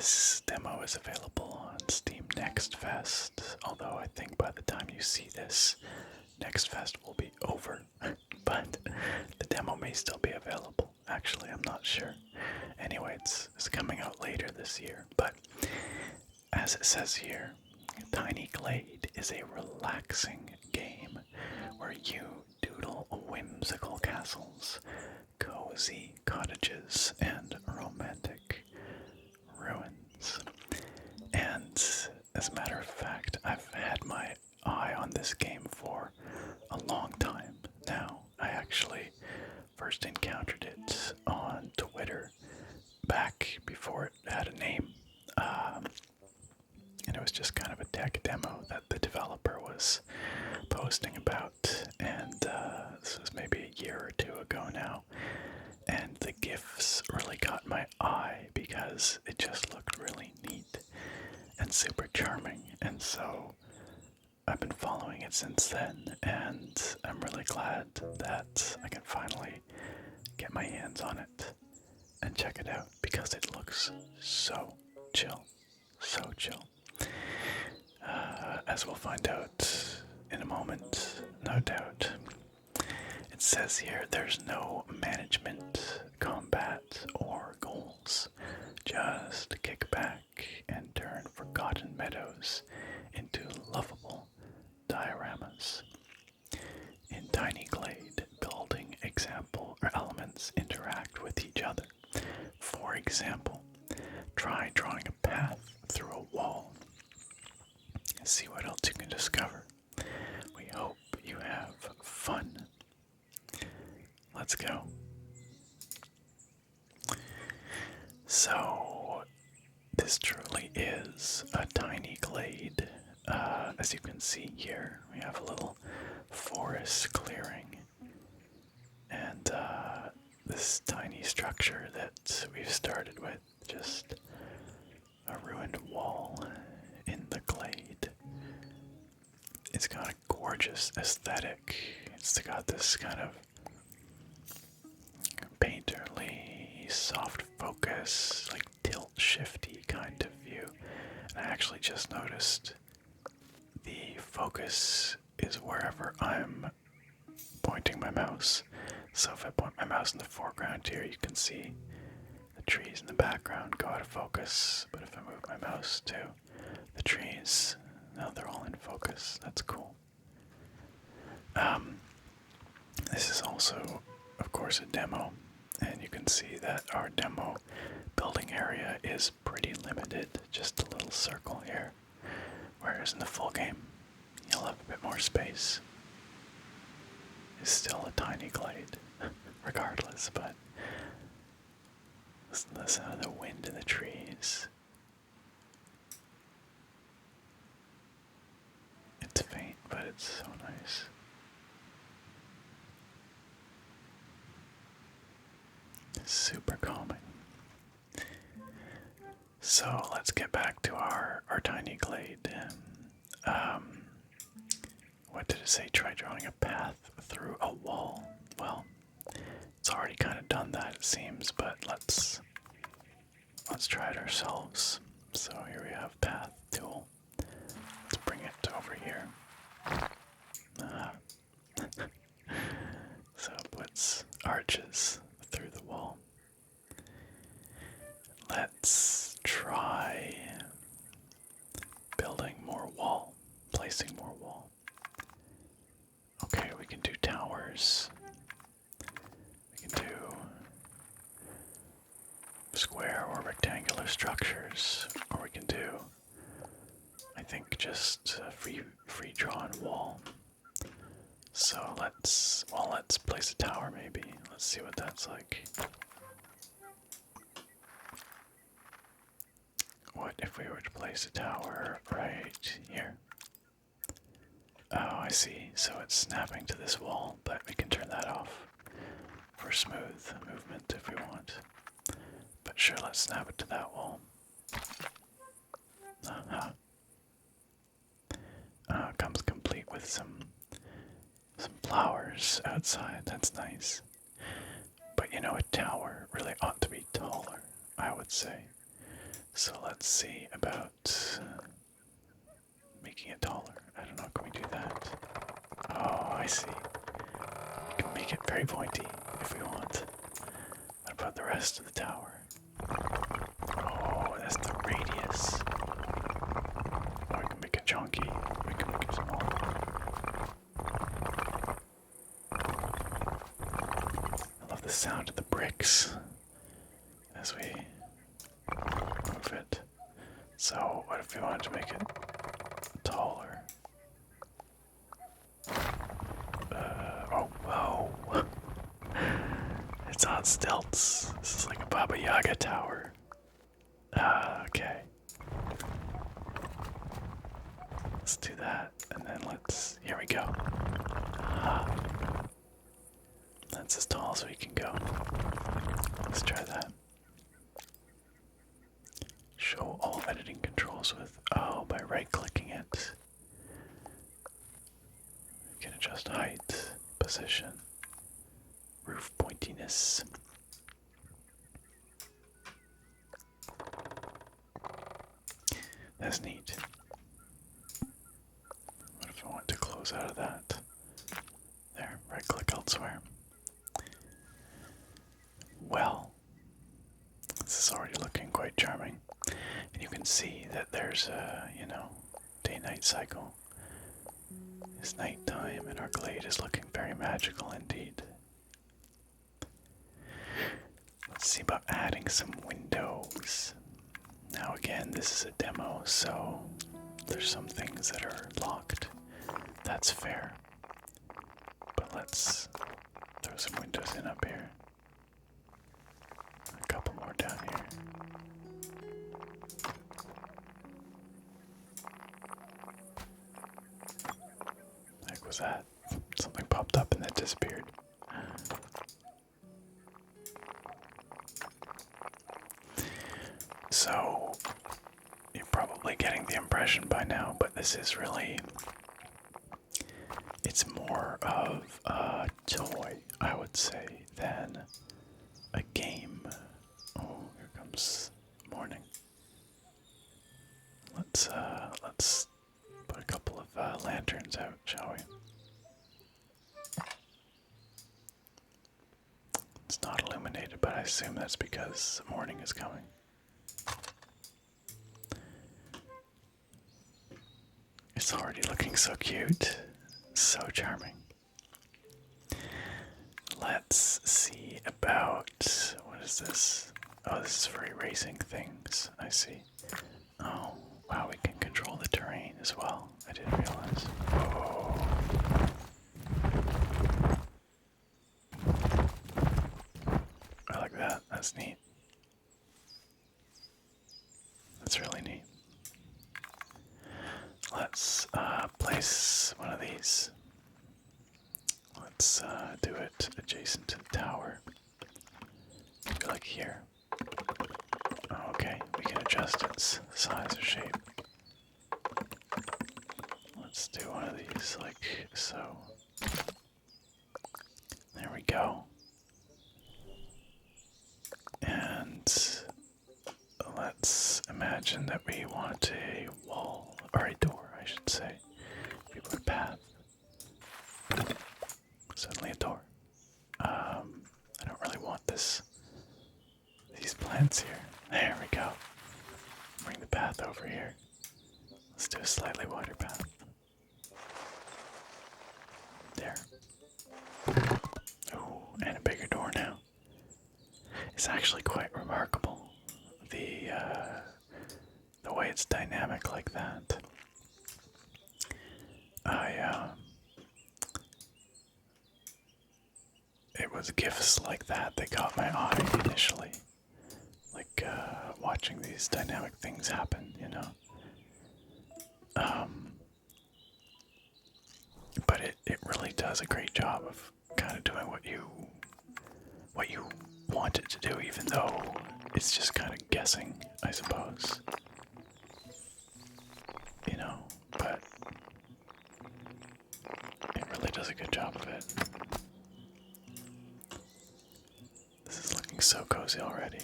This demo is available on Steam Next Fest, although I think by the time you see this, Next Fest will be over. But the demo may still be available. Actually, I'm not sure. Anyway, it's coming out later this year. But as it says here, Tiny Glade is a relaxing game where you doodle whimsical castles, cozy cottages, and romantic ruins. And as a matter of fact, I've had my eye on this game for a long time now. I actually first encountered it on Twitter back before it had a name. And it was just kind of a tech demo that the developer was posting about. And this was maybe a year or two ago now. And the GIFs really caught my eye because it just looked really neat and super charming. And so I've been following it since then, and I'm really glad that I can finally get my hands on it and check it out because it looks so chill. So chill. As we'll find out in a moment, no doubt. It says here there's no management, combat, or goals. Just kick back and turn forgotten meadows into lovable dioramas. In Tiny Glade, building example or elements interact with each other. For example, try drawing a path through a wall. See what else you can discover. We hope you have fun. Let's go. So, this truly is a tiny glade. As you can see here, we have a little forest clearing. And this tiny structure that we've started with, just a ruined wall in the glade. It's got a gorgeous aesthetic. It's got this kind of painterly, soft focus, like tilt shifty kind of view. And I actually just noticed the focus is wherever I'm pointing my mouse. So if I point my mouse in the foreground here, you can see the trees in the background go out of focus. But if I move my mouse to the trees, now they're all in focus. That's cool. This is also, of course, a demo, and you can see that our demo building area is pretty limited, just a little circle here, whereas in the full game, you'll have a bit more space. It's still a tiny glade, regardless, but listen to the sound of the wind in the trees. It's faint, but it's so nice. Super calming. So let's get back to our tiny glade. What did it say? Try drawing a path through a wall. Well, it's already kind of done that, it seems, but let's try it ourselves. So here we have path tool. Let's bring it over here. So it puts arches through the wall. Let's try building more wall, placing more wall. Okay, we can do towers. We can do square or rectangular structures, or we can do, I think, just a free drawn wall. So let's place a tower maybe. Let's see what that's like. What if we were to place a tower right here? Oh, I see. So it's snapping to this wall, but we can turn that off for smooth movement if we want. But sure, let's snap it to that wall. Comes complete with some flowers outside. That's nice. But you know, a tower really ought to be taller, I would say. So let's see about making it taller. I don't know, can we do that? Oh, I see. We can make it very pointy if we want. What about the rest of the tower? Oh, that's the radius. Oh, we can make it chunky. We can make it smaller. I love the sound of the bricks as we move it. So, what if we wanted to make it taller? Oh, whoa. It's on stilts. This is like a Baba Yaga tower. Okay. Let's do that, and then here we go. That's as tall as we can go. Let's try that. Show all editing controls with, by right-clicking it. We can adjust height, position, roof pointiness. That's neat. What if I want to close out of that? There, right-click elsewhere. Well, this is already looking quite charming. And you can see that there's a, day-night cycle. It's nighttime and our glade is looking very magical indeed. Let's see about adding some windows. Now again, this is a demo, so there's some things that are locked. That's fair. But let's throw some windows in up here. A couple more down here. The heck was that? Something popped up and then disappeared. So, you're probably getting the impression by now, but this is really, it's more of a toy, I would say, than a game. Oh, here comes morning. Let's put a couple of lanterns out, shall we? It's not illuminated, but I assume that's because morning is coming. It's already looking so cute, so charming. Let's see about, what is this? Oh, this is for erasing things, I see. Oh, wow, we can control the terrain as well. I didn't realize. Oh. I like that, that's neat. That's really neat. Let's place one of these. Let's do it adjacent to the tower. Maybe like here. Okay, we can adjust its size or shape. Let's do one of these like so. There we go. And let's imagine that we want a wall, or a door, I should say. We put a path. Suddenly a door. I don't really want these plants here. There we go. Bring the path over here. Let's do a slightly wider path. There. Ooh, and a bigger door now. It's actually quite remarkable, the way it's dynamic like that. It was gifts like that got my eye initially. Like, watching these dynamic things happen, But it really does a great job of kind of doing what you want it to do, even though it's just kind of guessing, I suppose. But it really does a good job of it. This is looking so cozy already.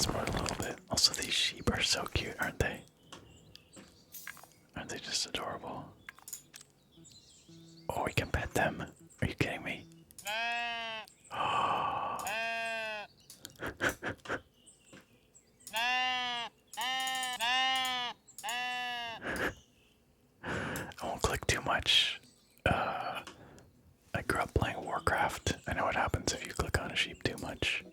fast forward a little bit. Also, these sheep are so cute, aren't they? Aren't they just adorable? Oh, we can pet them. Are you kidding me? Oh. I won't click too much. I grew up playing Warcraft. I know what happens if you click on a sheep too much.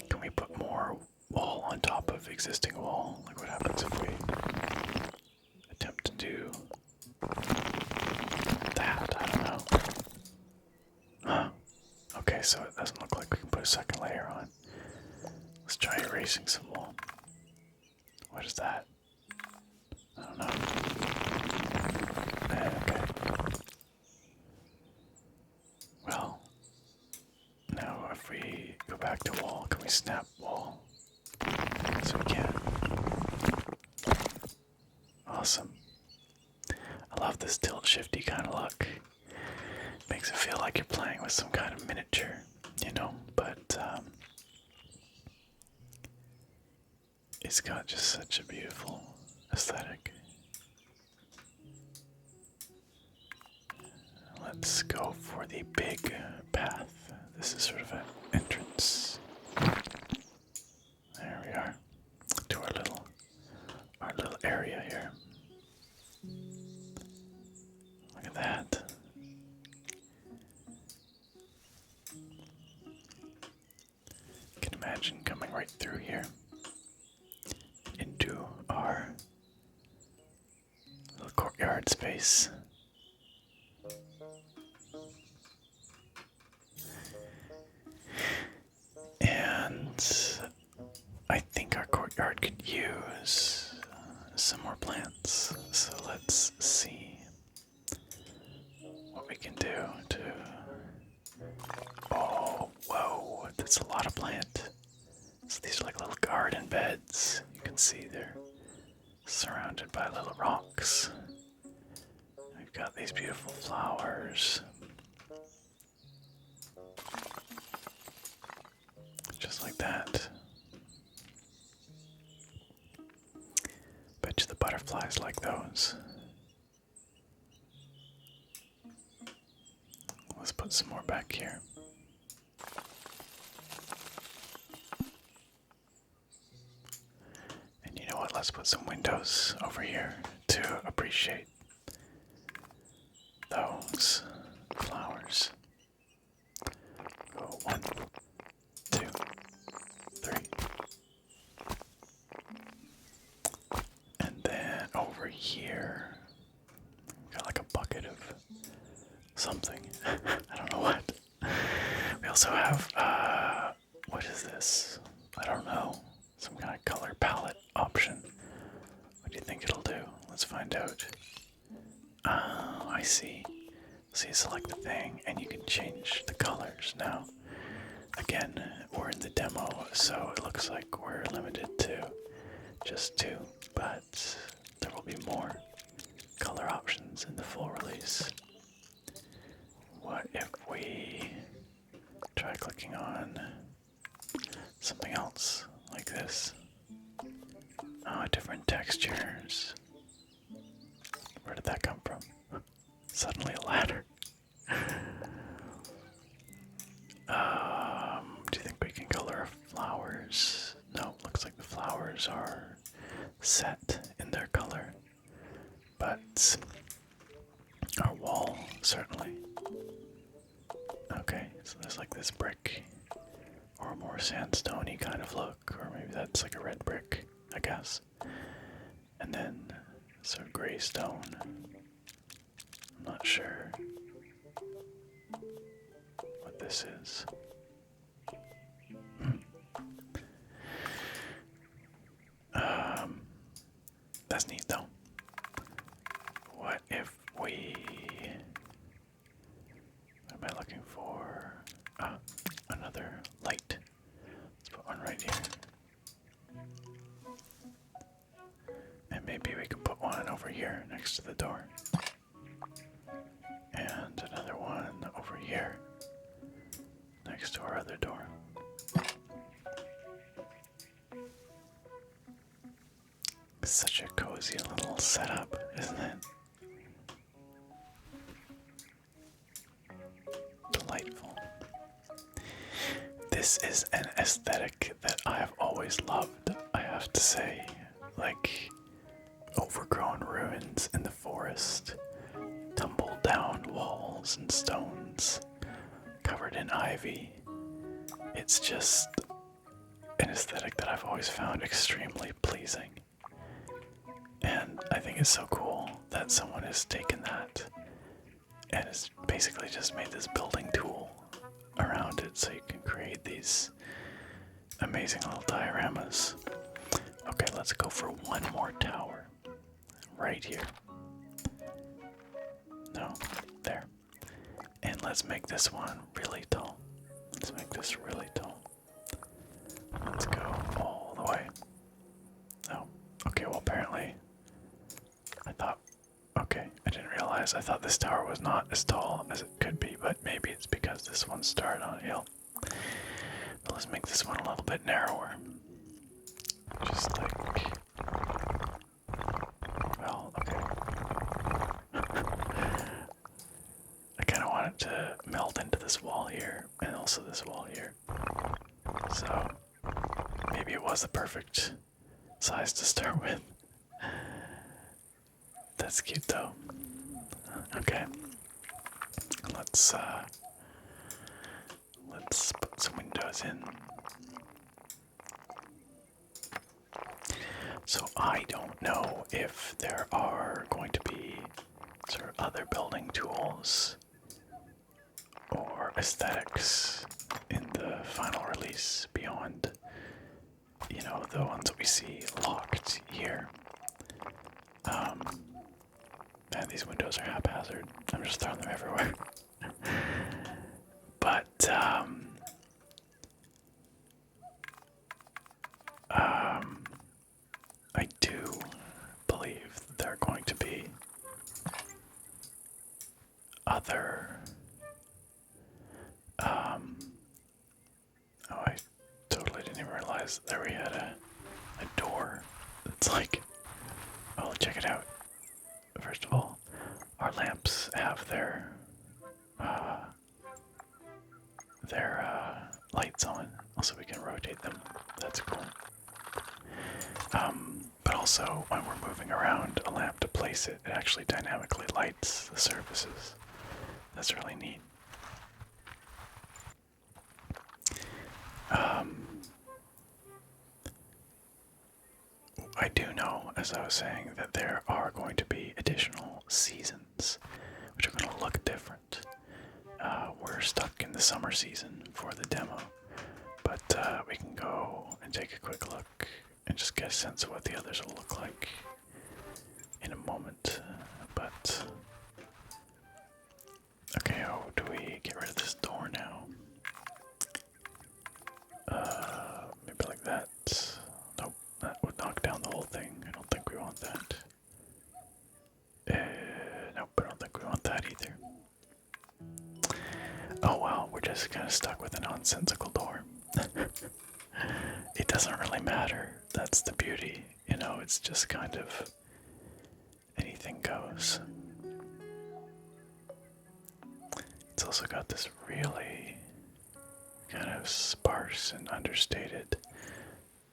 Can we put more wall on top of existing wall? Like what happens if we attempt to do that? I don't know. Huh. Okay, so it doesn't look like we can put a second layer on. Let's try erasing some wall. What is that? I don't know. Okay. Well, now if we go back to wall, can we snap wall? So we can. Awesome. I love this tilt shifty kind of look. Makes it feel like you're playing with some kind of miniature, you know, but it's got just such a beautiful aesthetic. Let's go for the big path. This is sort of an entrance. There we are. To our little area here. Look at that. You can imagine coming right through here into our little courtyard space. And I think our courtyard could use some more plants. So let's see what we can do to... Oh, whoa, that's a lot of plant. So these are like little garden beds. You can see they're surrounded by little rocks. We've got these beautiful flowers. Just like that. Bet you the butterflies like those. Let's put some more back here. And you know what? Let's put some windows over here to appreciate those flowers. Go 1, 2, 3. And then over here, we've got like a bucket of something. I don't know what. We also have, what is this? I don't know. Some kind of color palette option. What do you think it'll do? Let's find out. Oh, I see. So you select the thing and you can change the colors now. Again, we're in the demo, so it looks like we're limited to just 2, but there will be more color options in the full release. What if we try clicking on something else like this? Oh, different textures. Where did that come from? Suddenly a ladder. Do you think we can color flowers? No, looks like the flowers are set in their color. But our wall, certainly. Okay, so there's like this brick, or a more sandstone-y kind of look, or maybe that's like a red brick, I guess. And then sort of gray stone. I'm not sure what this is. That's neat though. What if we... What am I looking for? Another light. Let's put one right here. And maybe we can put one over here next to the door. And another one over here next to our other door. cozy little setup, isn't it? Delightful. This is an aesthetic that I have always loved, I have to say. Like overgrown ruins in the forest, tumbled down walls and stones, covered in ivy. It's just an aesthetic that I've always found extremely pleasing. And I think it's so cool that someone has taken that and has basically just made this building tool around it so you can create these amazing little dioramas. Okay, let's go for one more tower. Right here. No, there. And let's make this one really tall. Let's make this really tall. Let's go all the way. Oh, okay, well apparently okay, I didn't realize. I thought this tower was not as tall as it could be, but maybe it's because this one started on a hill. But let's make this one a little bit narrower. Just like, well, okay. I kind of want it to meld into this wall here, and also this wall here. So, maybe it was the perfect size to start with. That's cute though. Okay. Let's put some windows in. So I don't know if there are going to be sort of other building tools or aesthetics in the final release beyond, you know, the ones that we see locked here. Man, these windows are haphazard. I'm just throwing them everywhere. But, I do believe there are going to be other, oh, I totally didn't even realize that we had a door. It's like, oh, check it out. First of all, our lamps have their lights on. Also, we can rotate them. That's cool. But also, when we're moving around a lamp to place it, it actually dynamically lights the surfaces. That's really neat. I do know, as I was saying, that there are going to be additional seasons, which are going to look different. We're stuck in the summer season for the demo, but we can go and take a quick look and just get a sense of what the others will look like in a moment. But okay, how do we get rid of this door now? Maybe like that. Nope, that would knock down the whole thing. I don't think we want that. Nope, I don't think we want that either. Oh well, we're just kind of stuck with a nonsensical door. It doesn't really matter. That's the beauty, you know, it's just kind of anything goes. It's also got this really kind of sparse and understated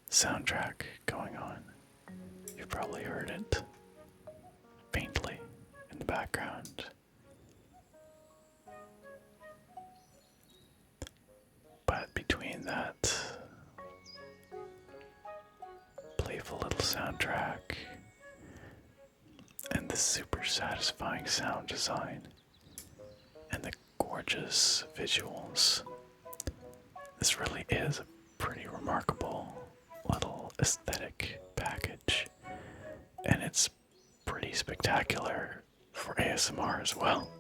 soundtrack going on. You've probably heard it faintly in the background. But between that playful little soundtrack and the super satisfying sound design and the gorgeous visuals, this really is a pretty remarkable little aesthetic package, and it's pretty spectacular for ASMR as well,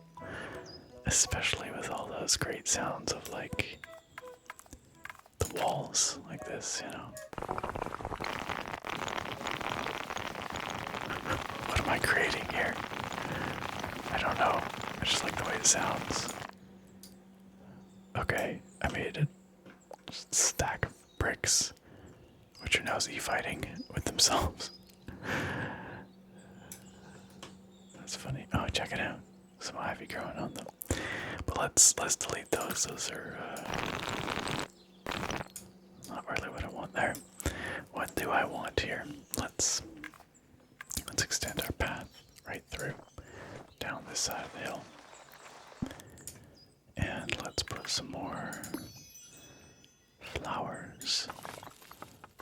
especially with all those great sounds of like the walls like this, you know. What am I creating here? I don't know. I just like the way it sounds. Okay, I made a stack of bricks, which are now Z fighting with themselves. That's funny. Oh, check it out. Some ivy growing on them. But let's delete those. Those are not really what I want there. What do I want here? Let's extend our path right through down this side of the hill. And let's put some more flowers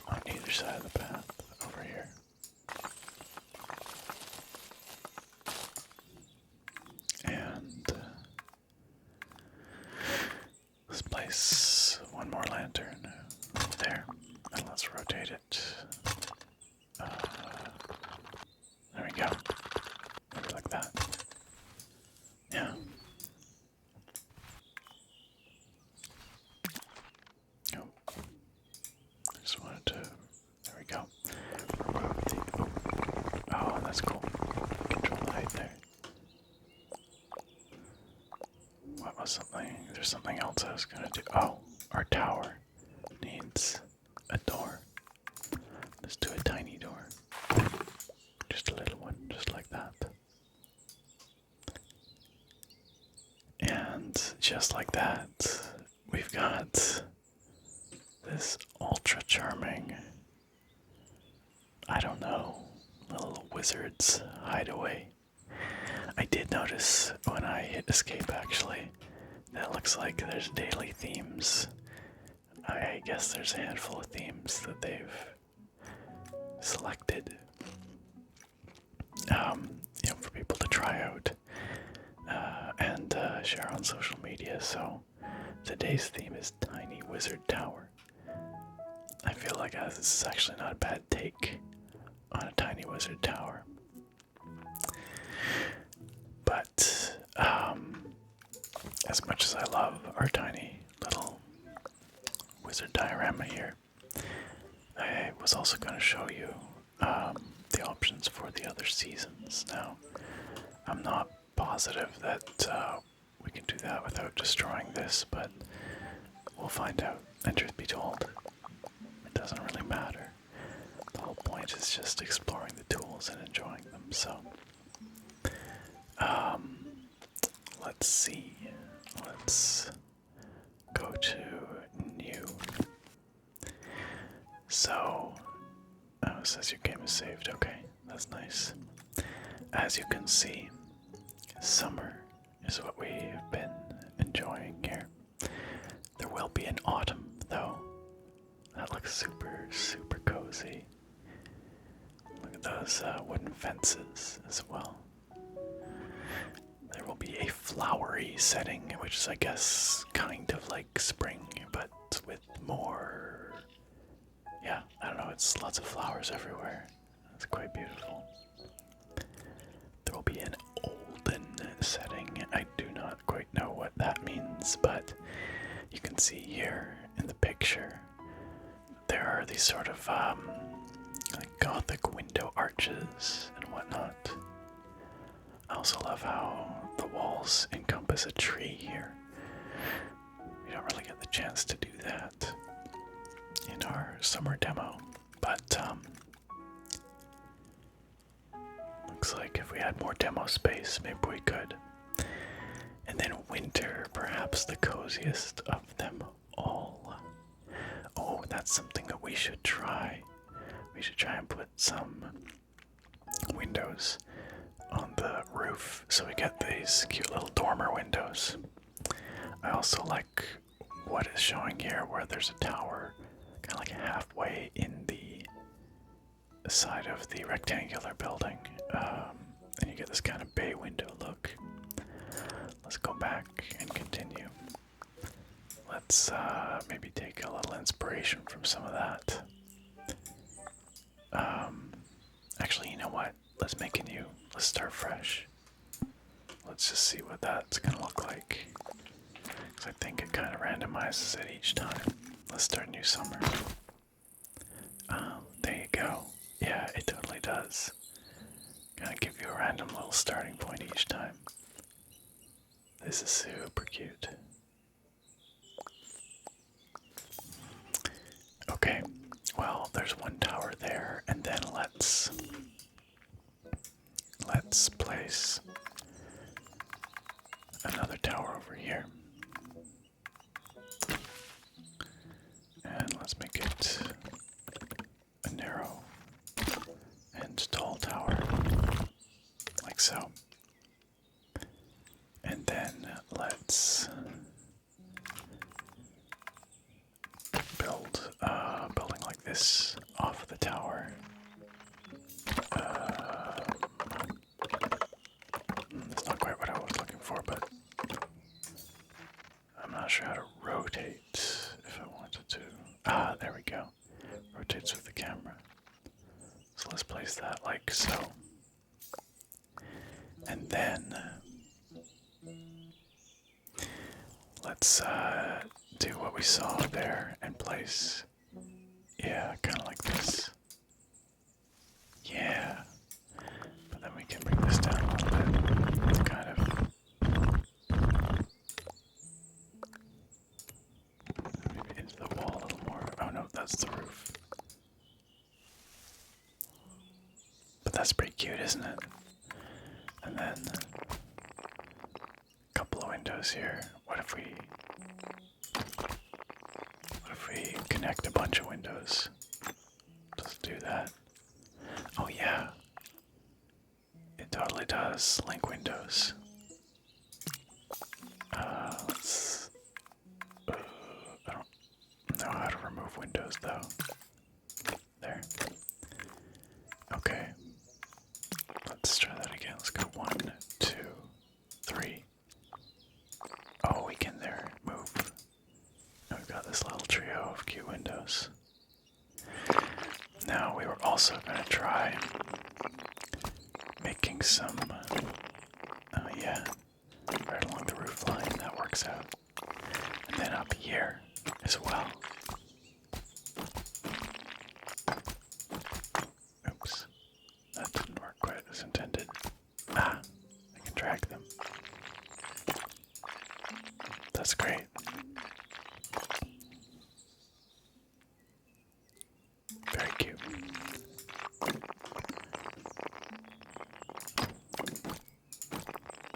on either side of the path over here. And let's place one more lantern there. And let's rotate it. There we go. Maybe like that. Yeah. Oh. Just wanted to. There we go. Remove the. Oh, that's cool. Control the height there. What was something? There's something else I was gonna do. Oh, our tower needs a door. Let's do a tiny door. Just a little one, just like that. And just like that, we've got this ultra charming, I don't know, little wizard's hideaway. I did notice when I hit escape actually, that looks like there's daily themes. I guess there's a handful of themes that they've selected, for people to try out and share on social media. So today's theme is Tiny Wizard Tower. I feel like this is actually not a bad take on a Tiny Wizard Tower. But as much as I love our tiny little wizard diorama here, I was also going to show you the options for the other seasons. Now, I'm not positive that we can do that without destroying this, but we'll find out. And truth be told, it doesn't really matter. The whole point is just exploring the tools and enjoying them. So, let's see. Let's go to new. So, it says your game is saved. Okay, that's nice. As you can see, summer is what we've been enjoying here. There will be an autumn, though. That looks super, super cozy. Look at those wooden fences as well. There will be a flowery setting, which is, I guess, kind of like spring, but with more. Yeah, I don't know, it's lots of flowers everywhere. It's quite beautiful. There will be an olden setting. I do not quite know what that means, but you can see here in the picture there are these sort of like Gothic window arches and whatnot. I also love how the walls encompass a tree here. We don't really get the chance to do that in our summer demo, but looks like if we had more demo space, maybe we could. And then winter, perhaps the coziest of them all. Oh, that's something that we should try. We should try and put some windows on the roof so we get these cute little dormer windows. I also like what is showing here where there's a tower kind of like halfway in the side of the rectangular building, and you get this kind of bay window look. Let's go back and continue. Let's maybe take a little inspiration from some of that. Actually, you know what? Let's make a new. Let's start fresh. Let's just see what that's gonna look like. Because I think it kind of randomizes it each time. Let's start new summer. There you go. Yeah, it totally does. Gonna give you a random little starting point each time. This is super cute. Okay, well, there's one tower there, and then let's let's place another tower over here. And let's make it a narrow and tall tower, like so. And then let's build a building like this off of the tower. That's not quite what I was looking for, but I'm not sure how to rotate if I wanted to. Ah, there we go. Rotates with the camera. So let's place that like so. And then let's do what we saw there and place, yeah, kind of like this. Yeah. But then we can bring this down a little bit to kind of maybe into the wall a little more. Oh no, that's the roof. But that's pretty cute, isn't it? And then a couple of windows here. What if we connect a bunch of windows? Let's do that. Oh yeah. It totally does link windows. Let's. I don't know how to remove windows though. There. Okay. Let's try that again. Let's go 1, 2, 3. Oh, we can there move. And we've got this little trio of cute windows. Now we were also going to try making some, yeah, right along the roof line. That works out. And then up here as well. Oops, that didn't work quite as intended. Ah, I can drag them. That's great. Very cute.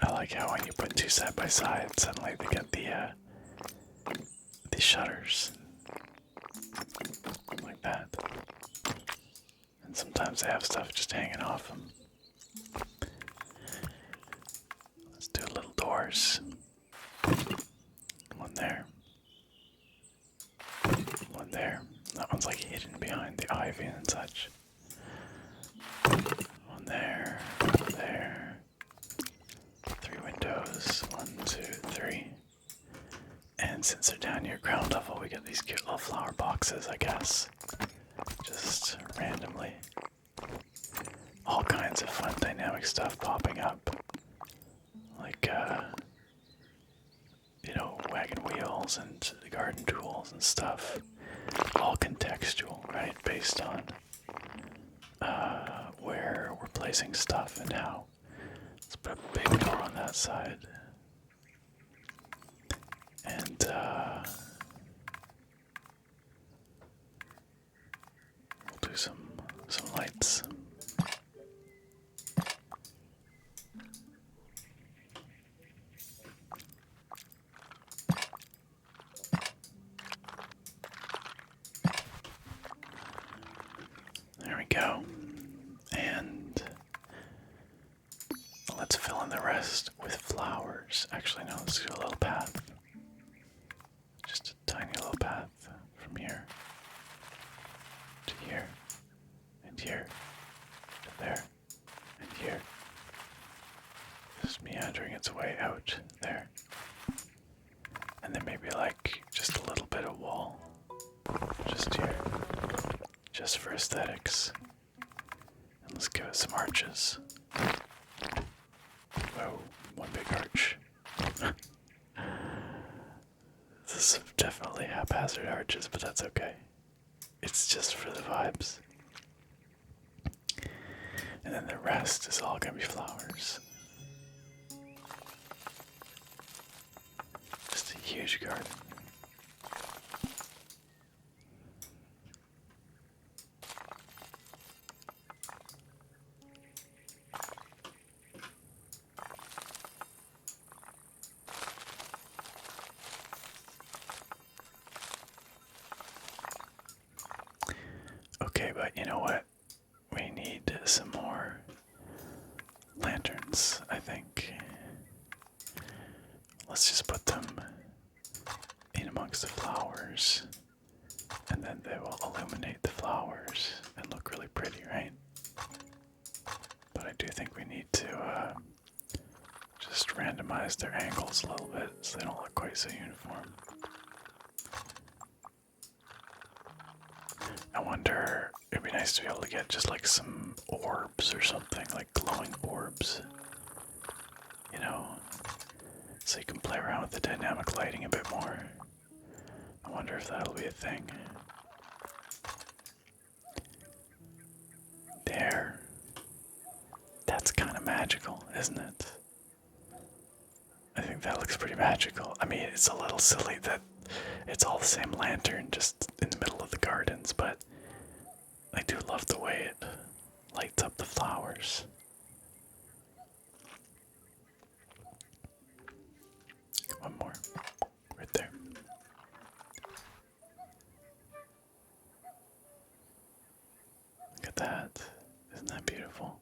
I like how when you put two side by side, suddenly they get the shutters like that. And sometimes they have stuff just hanging off them. Let's do little doors. One there. One there. That one's like hidden behind the ivy and such. One there. One there. 3 windows. 1, 2, 3. And since they're down near ground level, we get these cute little flower boxes, I guess. Just randomly. All kinds of fun dynamic stuff popping up. Like, you know, wagon wheels and garden tools and stuff. All contextual, right? Based on where we're placing stuff and how. Let's put a big door on that side. And we'll do some lights. There we go. And let's fill in the rest with flowers. Actually, no, let's do a little path. Just a tiny little path from here to here, and here, to there, and here. Just meandering its way out there. And then maybe like just a little bit of wall. Just here. Just for aesthetics. And let's give it some arches. Whoa, one big arch. This is definitely haphazard arches, but that's okay. It's just for the vibes. And then the rest is all gonna be flowers. Just a huge garden. but you know what? We need some more lanterns, I think. Let's just put them in amongst the flowers, and then they will illuminate the flowers and look really pretty, right? But I do think we need to just randomize their angles a little bit so they don't look quite so uniform. I wonder, it'd be nice to be able to get just like some orbs or something, like glowing orbs, you know, so you can play around with the dynamic lighting a bit more. I wonder if that'll be a thing. There. That's kind of magical, isn't it? I think that looks pretty magical. I mean, it's a little silly that it's all the same lantern just in the middle of the gardens, but I do love the way it lights up the flowers. One more. Right there. Look at that. Isn't that beautiful?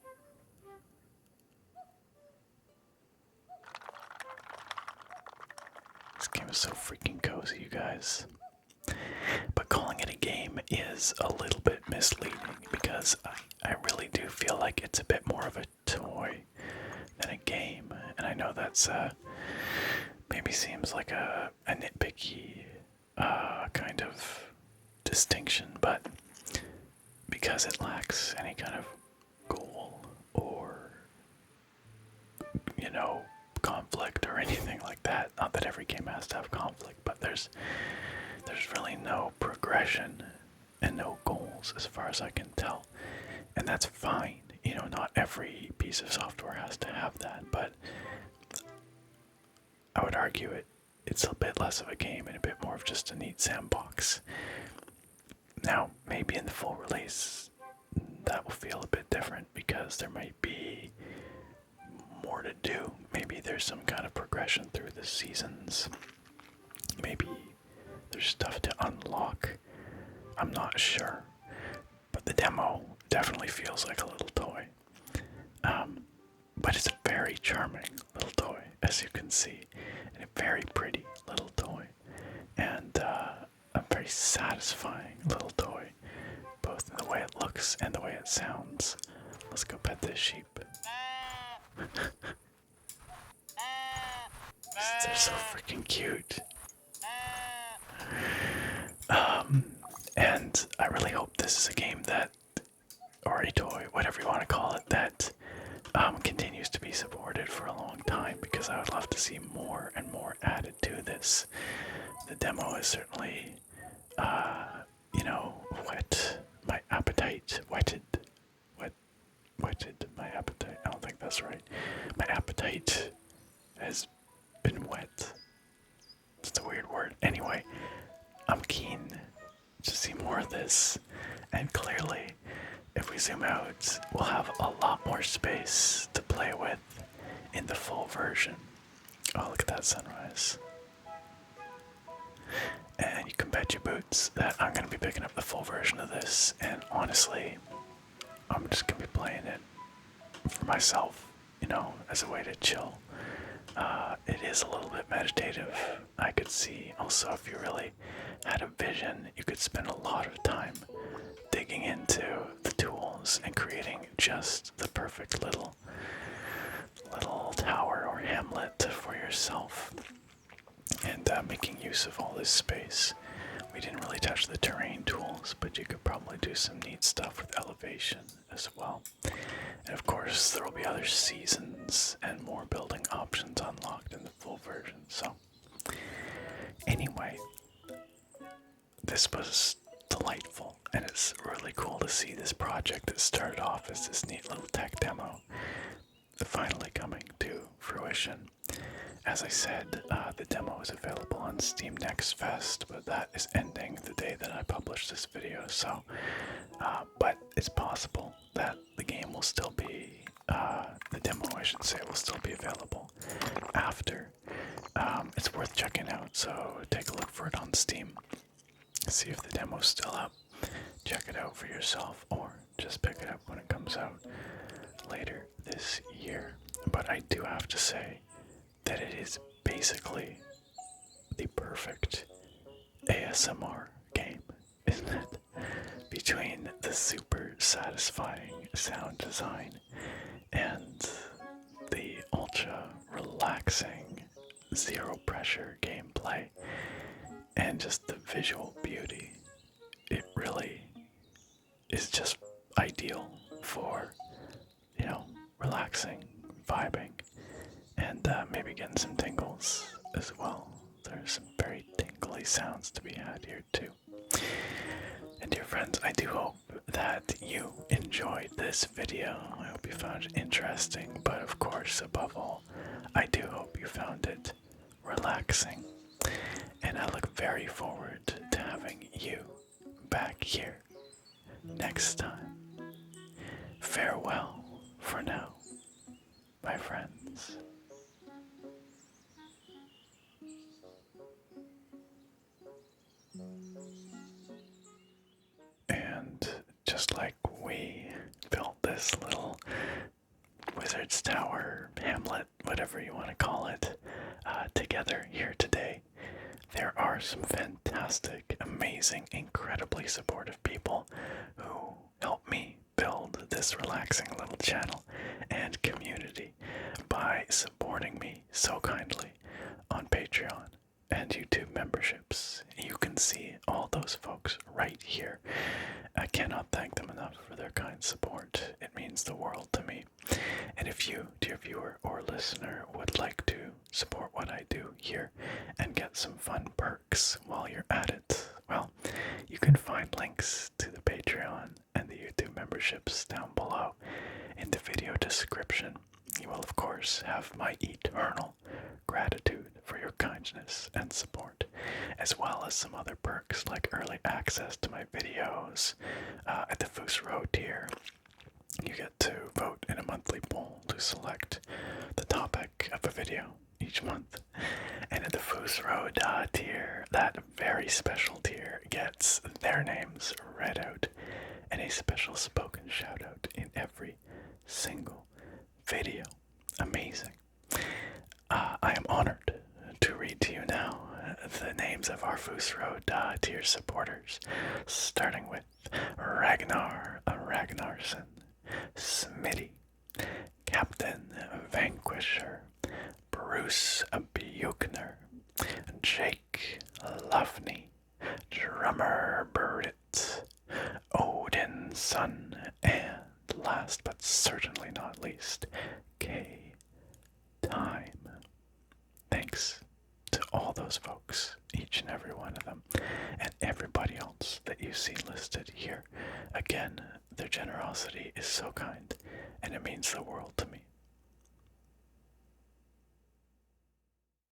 This game is so freaking cozy, you guys. But calling it a game is a little bit misleading because I really do feel like it's a bit more of a toy than a game. And I know that's maybe seems like a nitpicky kind of distinction, but because it lacks any kind of goal or, you know, conflict or anything like that. Not that every game has to have conflict, but there's really no progression and no goals as far as I can tell. And that's fine. You know, not every piece of software has to have that, but I would argue it's a bit less of a game and a bit more of just a neat sandbox. Now, maybe in the full release, that will feel a bit different because there might be more to do. Maybe there's some kind of progression through the seasons. Maybe there's stuff to unlock. I'm not sure. But the demo definitely feels like a little toy. But it's a very charming little toy, as you can see. And a very pretty little toy. And a very satisfying little toy. Both in the way it looks and the way it sounds. Let's go pet this sheep. They're so freaking cute. And I really hope this is a game that, or a toy, whatever you want to call it, that continues to be supported for a long time, because I would love to see more and more added to this. The demo is certainly, you know, whetted my appetite. Whetted my appetite. I don't think that's right. My appetite has been wet. It's a weird word. Anyway, I'm keen to see more of this, and clearly, if we zoom out, we'll have a lot more space to play with in the full version. Oh, look at that sunrise. And you can bet your boots that I'm going to be picking up the full version of this, and honestly, I'm just going to be playing it for myself, you know, as a way to chill. It is a little bit meditative. I could see also, if you really had a vision, you could spend a lot of time digging into the tools and creating just the perfect little tower or hamlet for yourself, and making use of all this space. We didn't really touch the terrain tools, but you could probably do some neat stuff with elevation as well. And of course, there will be other seasons and more building options unlocked in the full version. So, anyway, this was delightful, and it's really cool to see this project that started off as this neat little tech demo finally coming to fruition. As I said, the demo is available on Steam Next Fest, but that is ending the day that I publish this video, so, but it's possible that the game will still be, the demo I should say, will still be available after. It's worth checking out, so take a look for it on Steam, see if the demo's still up. check it out for yourself or just pick it up when it comes out later this year. But I do have to say that it is basically the perfect ASMR game, isn't it? Between the super satisfying sound design and the ultra relaxing, zero pressure gameplay, and just the visual beauty, it really is just ideal for, relaxing, vibing, and maybe getting some tingles as well. There's some very tingly sounds to be had here, too. And dear friends, I do hope that you enjoyed this video. I hope you found it interesting, but of course, above all, I do hope you found it relaxing. And I look very forward to having you back here next time. Farewell for now, my friends. And just like we built this little wizard's tower, hamlet, whatever you want to call it, together here today, there are some fantastic, amazing, incredibly supportive people who help me build this relaxing little channel and community by supporting me so kindly on Patreon and YouTube memberships. You can see all those folks right here. I cannot thank them enough for their kind support. It means the world to me. And if you, dear viewer or listener, would like to support what I do here and get some fun perks while you're at it, well, you can find links to the Patreon and the YouTube memberships down below in the video description. You will, of course, have my eternal gratitude for your kindness and support, as well as some other perks like early access to my videos. At the Foos Road tier, you get to vote in a monthly poll to select the topic of a video each month. And at the Foos Road tier, that very special tier gets their names read out and a special spoken shout out in every single video. Amazing. I am honored to read to you now the names of our Foos Road tier supporters, starting with Ragnar Ragnarsson, Smitty, Captain Vanquisher, Bruce Buchner, Jake Luffney, Drummer Brit, Odin Sun, and last but certainly not least, K Time. Thanks to all those folks, each and every one of them, and everybody else that you see listed here. Again, their generosity is so kind, and it means the world to me.